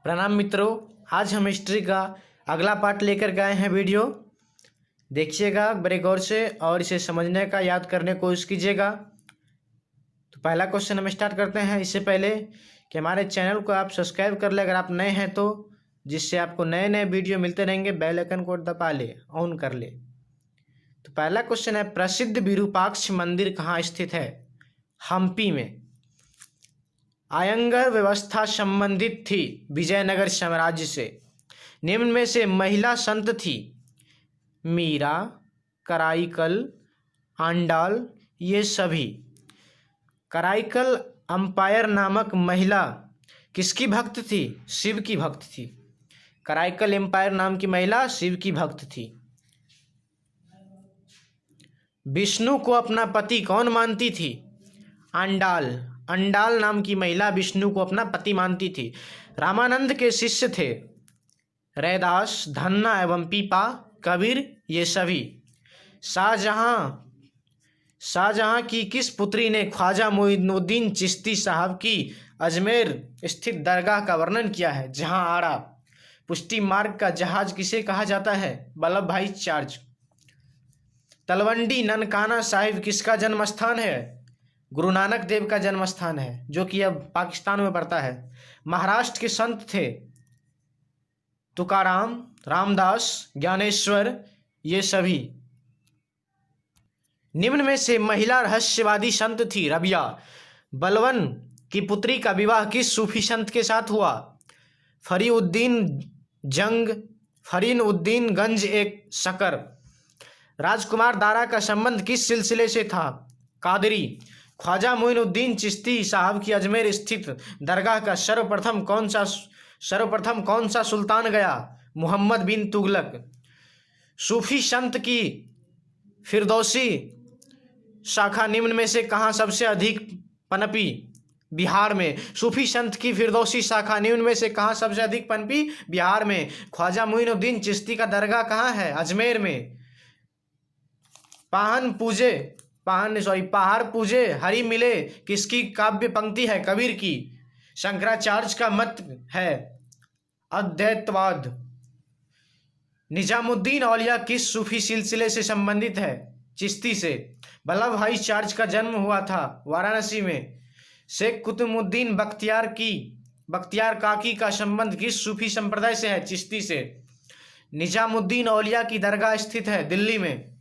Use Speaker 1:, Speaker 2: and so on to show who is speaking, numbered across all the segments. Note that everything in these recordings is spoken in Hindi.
Speaker 1: प्रणाम मित्रों, आज हम हिस्ट्री का अगला पार्ट लेकर गए हैं। वीडियो देखिएगा बड़े गौर से और इसे समझने का, याद करने की कोशिश कीजिएगा। तो पहला क्वेश्चन हम स्टार्ट करते हैं। इससे पहले कि हमारे चैनल को आप सब्सक्राइब कर ले अगर आप नए हैं तो, जिससे आपको नए नए वीडियो मिलते रहेंगे। बेल आइकन को दबा ले, ऑन कर ले। तो पहला क्वेश्चन है, प्रसिद्ध विरूपाक्ष मंदिर कहाँ स्थित है? हम्पी में। आयंगर व्यवस्था संबंधित थी विजयनगर साम्राज्य से। निम्न में से महिला संत थी? मीरा, कराईकल, आंडाल, ये सभी। कराईकल अंपायर नामक महिला किसकी भक्त थी? शिव की भक्त थी। कराईकल एम्पायर नाम की महिला शिव की भक्त थी। विष्णु को अपना पति कौन मानती थी? आंडाल। अंडाल नाम की महिला विष्णु को अपना पति मानती थी। रामानंद के शिष्य थे रैदास, धन्ना एवं पीपा, कबीर, ये सभी। शाहजहां की किस पुत्री ने ख्वाजा मोइनुद्दीन चिश्ती साहब की अजमेर स्थित दरगाह का वर्णन किया है? जहां आड़ा। पुष्टि मार्ग का जहाज किसे कहा जाता है? वल्लभ भाई चार्ज। तलवंडी ननकाना साहिब किसका जन्म स्थान है? गुरु नानक देव का जन्म स्थान है, जो कि अब पाकिस्तान में पड़ता है। महाराष्ट्र के संत थे तुकाराम, रामदास, ज्ञानेश्वर, ये सभी। निम्न में से महिला रहस्यवादी संत थी? रबिया। बलवन की पुत्री का विवाह किस सूफी संत के साथ हुआ? फरीन उद्दीन गंज एक शकर। राजकुमार दारा का संबंध किस सिलसिले से था? कादरी। ख्वाजा मोइनुद्दीन चिश्ती साहब की अजमेर स्थित दरगाह का सर्वप्रथम कौन सा सुल्तान गया? मोहम्मद बिन तुगलक। सूफी संत की फिरदौसी शाखा निम्न में से कहाँ सबसे अधिक पनपी? बिहार में। सूफी संत की फिरदौसी शाखा निम्न में से कहाँ सबसे अधिक पनपी? बिहार में। ख्वाजा मोइनुद्दीन चिश्ती का दरगाह कहाँ है? अजमेर में। पहाड़ पूजे हरि मिले किसकी काव्य पंक्ति है? कबीर की। शंकराचार्य का मत है अद्वैतवाद। निजामुद्दीन औलिया किस सूफी सिलसिले से संबंधित है? चिश्ती से। वल्लभ भाई चार्ज का जन्म हुआ था वाराणसी में। शेख कुतुबुद्दीन बख्तियार काकी का संबंध किस सूफी संप्रदाय से है? चिश्ती से। निजामुद्दीन औलिया की दरगाह स्थित है दिल्ली में।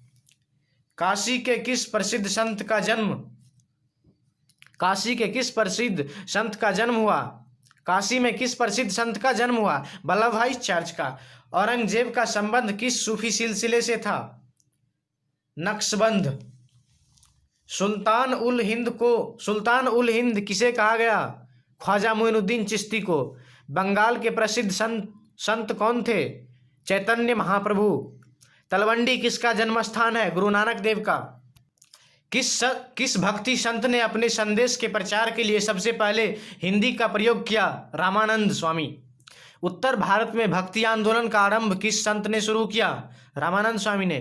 Speaker 1: काशी के किस प्रसिद्ध संत का जन्म हुआ? काशी में किस प्रसिद्ध संत का जन्म हुआ? वल्लभ भाई चार्ज का। औरंगजेब का संबंध किस सूफी सिलसिले से था? नक्शबंद। सुल्तान उल हिंद किसे कहा गया? ख्वाजा मोइनुद्दीन चिश्ती को। बंगाल के प्रसिद्ध संत कौन थे? चैतन्य महाप्रभु। तलवंडी किसका जन्म स्थान है? गुरु नानक देव का। किस भक्ति संत ने अपने संदेश के प्रचार के लिए सबसे पहले हिंदी का प्रयोग किया? रामानंद स्वामी। उत्तर भारत में भक्ति आंदोलन का आरंभ किस संत ने शुरू किया? रामानंद स्वामी ने।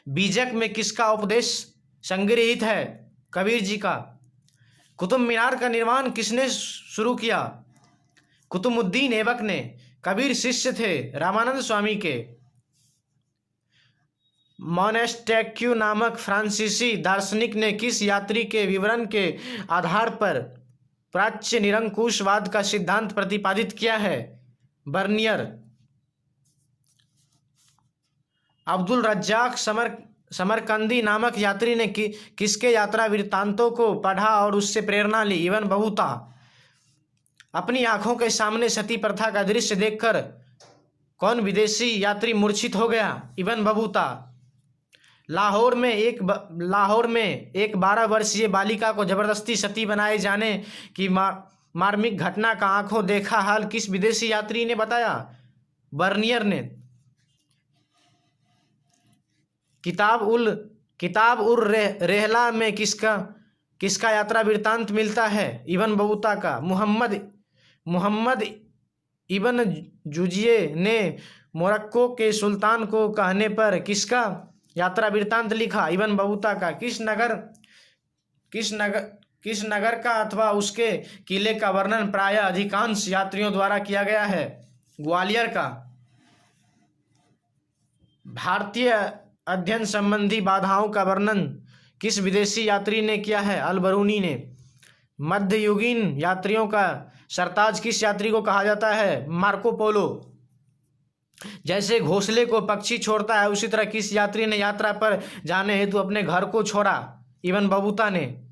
Speaker 1: बीजक में किसका उपदेश संग्रहित है? कबीर जी का। कुतुब मीनार का निर्माण किसने शुरू किया? कुतुबुद्दीन ऐबक ने। कबीर शिष्य थे रामानंद स्वामी के। मोनेस्टेक्यू नामक फ्रांसीसी दार्शनिक ने किस यात्री के विवरण के आधार पर प्राच्य निरंकुशवाद का सिद्धांत प्रतिपादित किया है? बर्नियर। अब्दुल रज्जाक समरकंदी नामक यात्री ने किसके यात्रा वृत्तांतों को पढ़ा और उससे प्रेरणा ली? Ibn Battuta. अपनी आंखों के सामने सती प्रथा का दृश्य देखकर कौन विदेशी यात्री मूर्छित हो गया? Ibn Battuta. लाहौर में एक 12 वर्षीय बालिका को जबरदस्ती सती बनाए जाने की मार्मिक घटना का आंखों देखा हाल किस विदेशी यात्री ने बताया? बर्नियर ने। किताब उर रेहला में किसका यात्रा वृत्तांत मिलता है? इब्न बतूता का। मुहम्मद इब्न जुजिये ने मोरक्को के सुल्तान को कहने पर किसका यात्रा वृत्तांत लिखा? इब्न बतूता का। किस नगर का अथवा उसके किले का वर्णन प्रायः अधिकांश यात्रियों द्वारा किया गया है? ग्वालियर का। भारतीय अध्ययन संबंधी बाधाओं का वर्णन किस विदेशी यात्री ने किया है? अल-बरूनी ने। मध्ययुगीन यात्रियों का सरताज किस यात्री को कहा जाता है? Marco Polo. जैसे घोंसले को पक्षी छोड़ता है, उसी तरह किस यात्री ने यात्रा पर जाने हेतु अपने घर को छोड़ा? इब्न बतूता ने।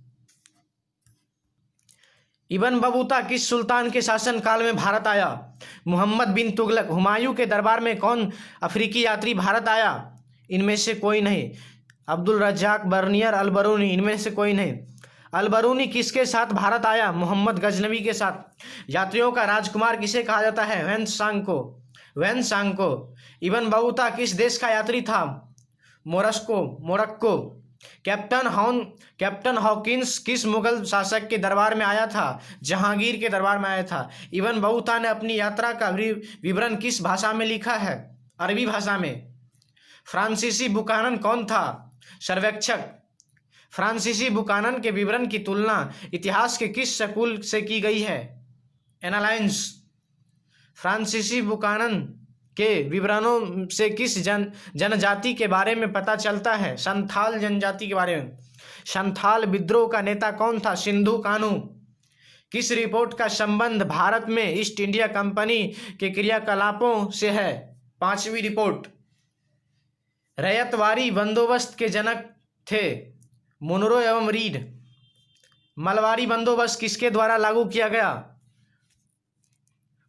Speaker 1: इब्न बतूता किस सुल्तान के शासन काल में भारत आया? मोहम्मद बिन तुगलक। हुमायूं के दरबार में कौन अफ्रीकी यात्री भारत आया? इनमें से कोई नहीं। अब्दुल रज्जाक, बर्नियर, अल-बरूनी। इनमें से कोई नहीं। अल-बरूनी किसके साथ भारत आया? मोहम्मद गजनवी के साथ। यात्रियों का राजकुमार किसे कहा जाता है? वेन्त्सांग को। वेन्त्सांग को। इब्न बतूता किस देश का यात्री था? मोरक्को। कैप्टन हॉकिंस किस मुगल शासक के दरबार में आया था? जहांगीर के दरबार में आया था। इब्न बतूता ने अपनी यात्रा का विवरण किस भाषा में लिखा है? अरबी भाषा में। फ्रांसीसी बुकानन कौन था? सर्वेक्षक। फ्रांसीसी बुकानन के विवरण की तुलना इतिहास के किस स्कूल से की गई है? एनालाइंस। फ्रांसीसी बुकानन के विवरणों से किस जनजाति के बारे में पता चलता है? संथाल जनजाति के बारे में। संथाल विद्रोह का नेता कौन था? सिंधु कानू। किस रिपोर्ट का संबंध भारत में ईस्ट इंडिया कंपनी के क्रियाकलापों से है? 5वीं रिपोर्ट। रैयतवारी बंदोबस्त के जनक थे? मुनरो एवं रीड। मलबारी बंदोबस्त किसके द्वारा लागू किया गया?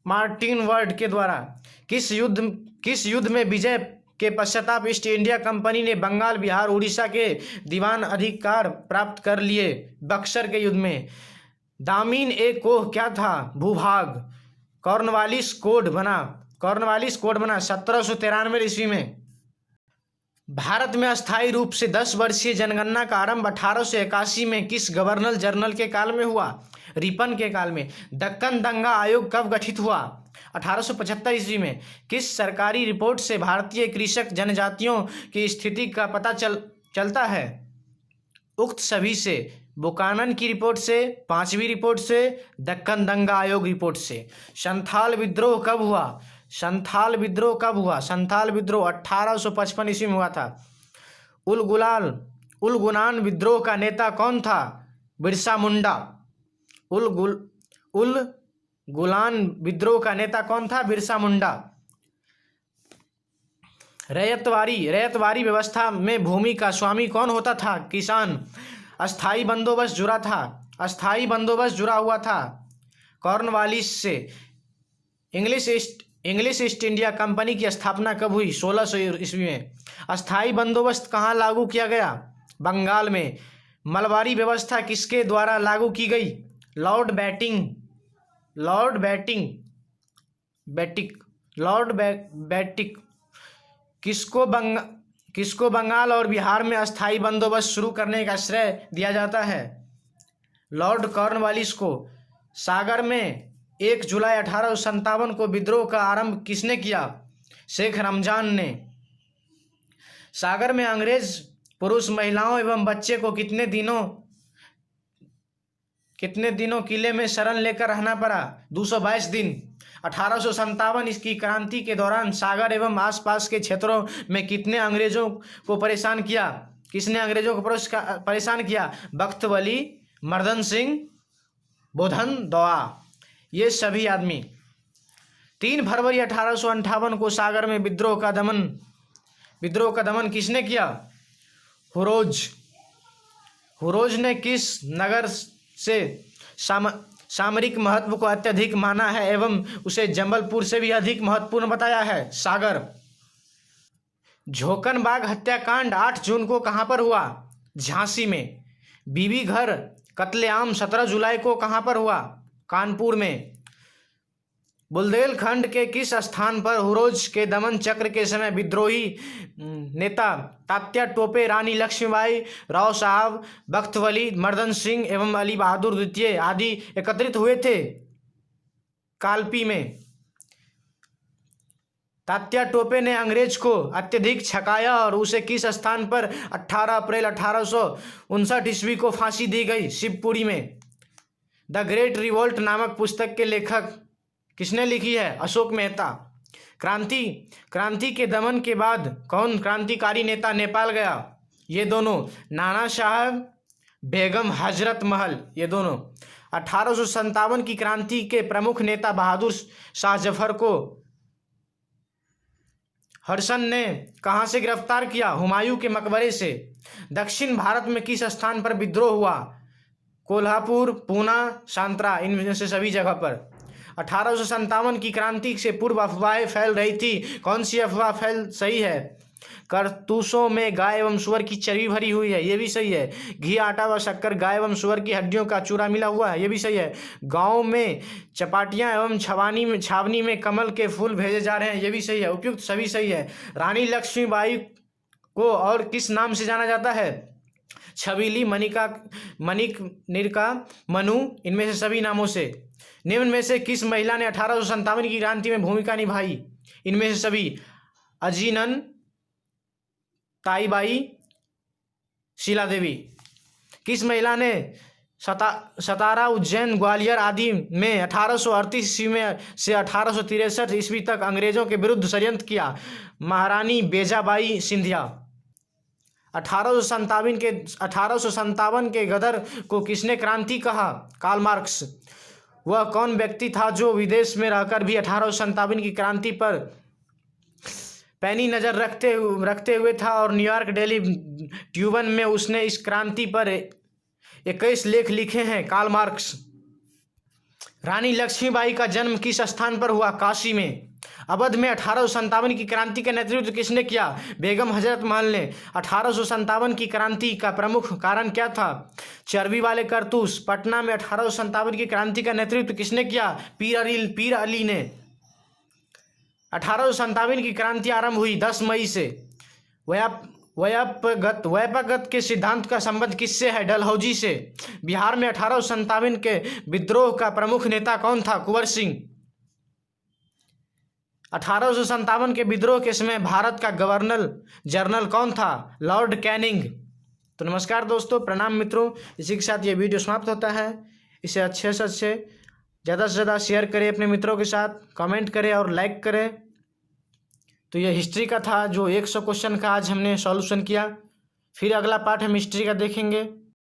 Speaker 1: मार्टिन वर्ड के द्वारा। किस युद्ध में विजय के पश्चाताप ईस्ट इंडिया कंपनी ने बंगाल, बिहार, उड़ीसा के दीवान अधिकार प्राप्त कर लिए? बक्सर के युद्ध में। दामीन ए कोह क्या था? भूभाग। कॉर्नवालिस कोड बना 1793 ईस्वी में। भारत में अस्थायी रूप से 10 वर्षीय जनगणना का आरंभ 1881 में किस गवर्नर जनरल के काल में हुआ? रिपन के काल में। दक्कन दंगा आयोग कब गठित हुआ? 1875 ईस्वी में। किस सरकारी रिपोर्ट से भारतीय कृषक जनजातियों की स्थिति का पता चलता है? उक्त सभी से। बुकानन की रिपोर्ट से, 5वीं रिपोर्ट से, दक्कन दंगा आयोग रिपोर्ट से। संथाल विद्रोह कब हुआ? संथाल विद्रोह 1855 ईस्वी में हुआ था। उल गुलान विद्रोह का नेता कौन था? बिरसा मुंडा। उल गुलान विद्रोह का नेता कौन था? बिरसा मुंडा। रैयतवारी व्यवस्था में भूमि का स्वामी कौन होता था? किसान। अस्थायी बंदोबस्त जुड़ा हुआ था कॉर्नवालिस से। इंग्लिश ईस्ट इंडिया कंपनी की स्थापना कब हुई? 1600 ईस्वी में। अस्थायी बंदोबस्त कहाँ लागू किया गया? बंगाल में। मलबारी व्यवस्था किसके द्वारा लागू की गई? लॉर्ड बैटिक। किसको बंगाल और बिहार में अस्थायी बंदोबस्त शुरू करने का श्रेय दिया जाता है? लॉर्ड कॉर्नवालिस को। सागर में 1 जुलाई 1857 को विद्रोह का आरंभ किसने किया? शेख रमजान ने। सागर में अंग्रेज पुरुष, महिलाओं एवं बच्चे को कितने दिनों किले में शरण लेकर रहना पड़ा? 222 दिन। 1857 इसकी क्रांति के दौरान सागर एवं आसपास के क्षेत्रों में कितने अंग्रेजों को परेशान किया? किसने अंग्रेजों को परेशान किया? बख्तवली, मर्दन सिंह, बोधन दवा, ये सभी आदमी। 3 फरवरी 1858 को सागर में विद्रोह का दमन किसने किया? हुरोज ने किस नगर से सामरिक महत्व को अत्यधिक माना है एवं उसे जंबलपुर से भी अधिक महत्वपूर्ण बताया है? सागर। झोकनबाग हत्याकांड 8 जून को कहां पर हुआ? झांसी में। बीबी घर कत्लेआम 17 जुलाई को कहां पर हुआ? कानपुर में। बुंदेलखंड के किस स्थान पर हुरोज के दमन चक्र के समय विद्रोही नेता तात्या टोपे, रानी लक्ष्मीबाई, राव साहब, बख्तवली, मर्दन सिंह एवं अली बहादुर द्वितीय आदि एकत्रित हुए थे? कालपी में। तात्या टोपे ने अंग्रेज को अत्यधिक छकाया और उसे किस स्थान पर 18 अप्रैल 1859 ईस्वी को फांसी दी गई? शिवपुरी में। द ग्रेट रिवोल्ट नामक पुस्तक के लेखक किसने लिखी है? अशोक मेहता। क्रांति के दमन के बाद कौन क्रांतिकारी नेता नेपाल गया? ये दोनों, नाना साहब, बेगम हजरत महल, ये दोनों। 1857 की क्रांति के प्रमुख नेता बहादुर शाह जफर को हर्षन ने कहां से गिरफ्तार किया? हुमायूं के मकबरे से। दक्षिण भारत में किस स्थान पर विद्रोह हुआ? कोल्हापुर, पूना, सांतरा, इनमें से सभी जगह पर। 1857 की क्रांति से पूर्व अफवाहें फैल रही थी। कौन सी अफवाह सही है? कारतूसों में गाय एवं सुअर की चर्बी भरी हुई है, ये भी सही है। घी, आटा व शक्कर, गाय एवं सुअर की हड्डियों का चूरा मिला हुआ है, ये भी सही है। गांव में चपाटियां एवं छावनी में कमल के फूल भेजे जा रहे हैं, ये भी सही है। उपयुक्त सभी सही है। रानी लक्ष्मीबाई को और किस नाम से जाना जाता है? छबीली, मणिक, निरका, मनु, इनमें से सभी नामों से। निम्न में से किस महिला ने 1857 की क्रांति में भूमिका निभाई? इनमें से सभी। अजीनन, ताईबाई, शीला देवी। किस महिला ने सतारा, उज्जैन, ग्वालियर आदि में 1838 ईस्वी में से 1863 ईस्वी तक अंग्रेजों के विरुद्ध षड्यंत्र किया? महारानी बेजाबाई सिंधिया। 1857 के गदर को किसने क्रांति कहा? Karl Marx. वह कौन व्यक्ति था जो विदेश में रहकर भी 1857 की क्रांति पर पैनी नज़र रखते हुए था और न्यूयॉर्क डेली ट्यूबन में उसने इस क्रांति पर 21 लेख लिखे हैं? Karl Marx. रानी लक्ष्मीबाई का जन्म किस स्थान पर हुआ? काशी में। अवध में 1857 की क्रांति का नेतृत्व किसने किया? बेगम हजरत महल ने। 1857 की क्रांति का प्रमुख कारण क्या था? चर्बी वाले कारतूस। पटना में 1857 की क्रांति का नेतृत्व किसने किया? पीर अली ने। 1857 की क्रांति आरंभ हुई 10 मई से। व्यापगत के सिद्धांत का संबंध किससे है? डलहौजी से। बिहार में 1857 के विद्रोह का प्रमुख नेता कौन था? कुंवर सिंह। 1857 के विद्रोह के समय भारत का गवर्नर जनरल कौन था? Lord Canning. तो नमस्कार दोस्तों, प्रणाम मित्रों, इसी के साथ ये वीडियो समाप्त होता है। इसे अच्छे से ज़्यादा से ज़्यादा शेयर करें अपने मित्रों के साथ, कमेंट करें और लाइक करें। तो ये हिस्ट्री का था जो 100 क्वेश्चन का आज हमने सॉल्यूशन किया। फिर अगला पार्ट हम हिस्ट्री का देखेंगे।